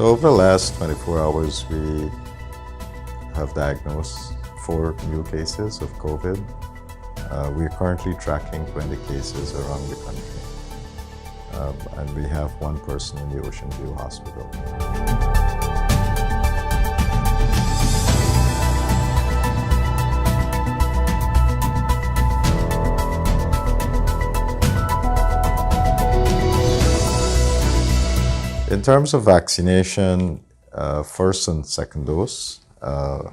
So over the last 24 hours, we have diagnosed 4 new cases of COVID. We're currently tracking 20 cases around the country. And we have 1 person in the Ocean View Hospital. In terms of vaccination, first and second dose,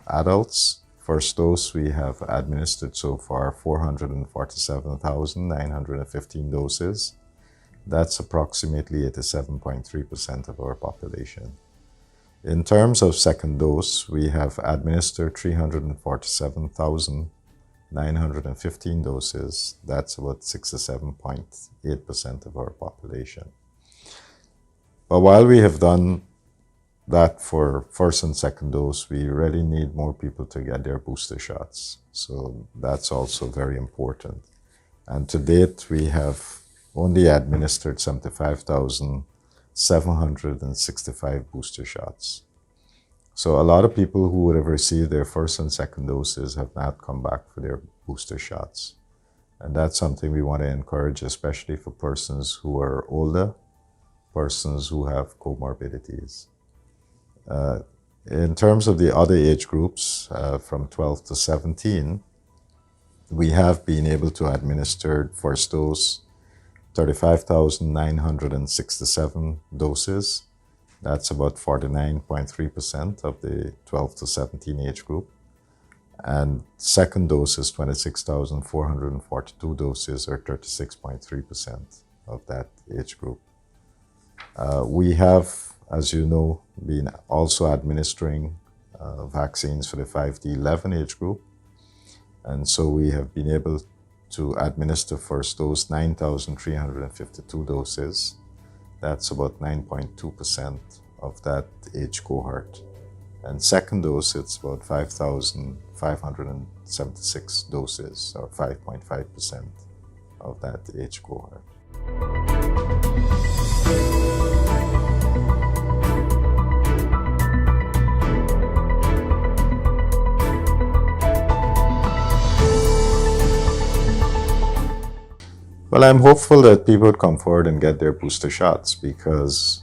adults, first dose we have administered so far 447,915 doses. That's approximately 87.3% of our population. In terms of second dose, we have administered 347,915 doses. That's about 67.8% of our population. But while we have done that for first and second dose, we really need more people to get their booster shots. So that's also very important. And to date, we have only administered 75,765 booster shots. So a lot of people who would have received their first and second doses have not come back for their booster shots. And that's something we want to encourage, especially for persons who are older, persons who have comorbidities. In terms of the other age groups, from 12 to 17, we have been able to administer first dose 35,967 doses. That's about 49.3% of the 12 to 17 age group. And second dose is 26,442 doses, or 36.3% of that age group. We have, as you know, been also administering vaccines for the 5 to 11 age group. And so we have been able to administer first dose 9,352 doses. That's about 9.2% of that age cohort. And second dose, it's about 5,576 doses, or 5.5% of that age cohort. Well, I'm hopeful that people would come forward and get their booster shots, because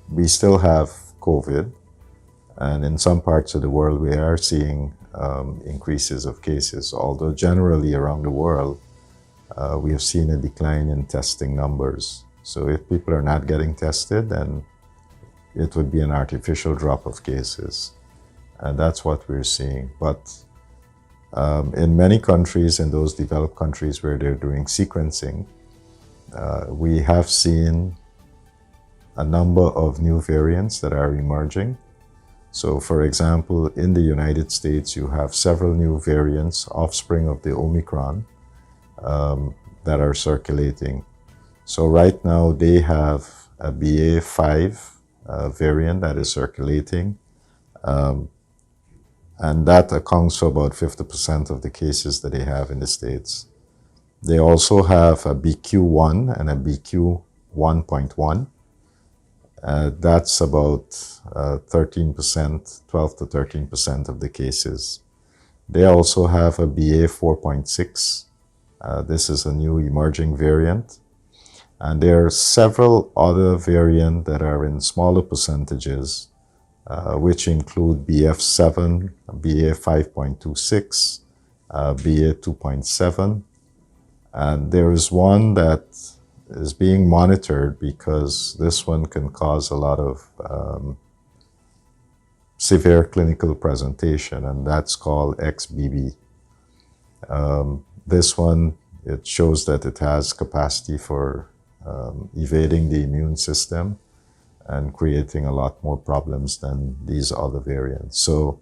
we still have COVID, and in some parts of the world we are seeing increases of cases, although generally around the world we have seen a decline in testing numbers. So if people are not getting tested, then it would be an artificial drop of cases, and that's what we're seeing. But in many countries, in those developed countries where they're doing sequencing, we have seen a number of new variants that are emerging. So for example, in the United States, you have several new variants, offspring of the Omicron, that are circulating. So right now they have a BA.5 variant that is circulating. And that accounts for about 50% of the cases that they have in the States. They also have a BQ1 and a BQ1.1. That's about 13%, 12 to 13% of the cases. They also have a BA4.6. This is a new emerging variant. And there are several other variants that are in smaller percentages, which include BF7, BA5.26, BA2.7. And there is one that is being monitored because this one can cause a lot of severe clinical presentation, and that's called XBB. This one, it shows that it has capacity for evading the immune system and creating a lot more problems than these other variants. So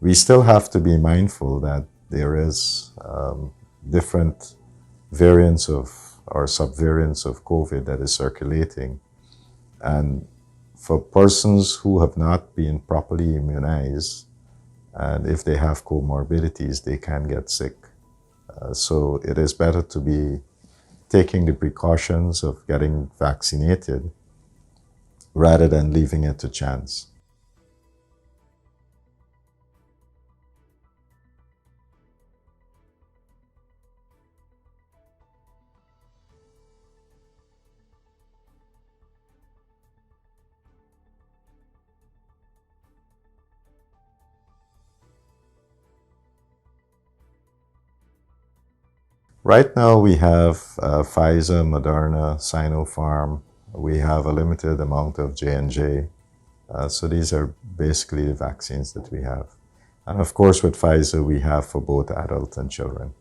we still have to be mindful that there is different variants of or subvariants of COVID that is circulating. And for persons who have not been properly immunized, and if they have comorbidities, they can get sick. So it is better to be taking the precautions of getting vaccinated rather than leaving it to chance. Right now, we have Pfizer, Moderna, Sinopharm. We have a limited amount of J&J. So these are basically the vaccines that we have. And of course, with Pfizer, we have for both adults and children.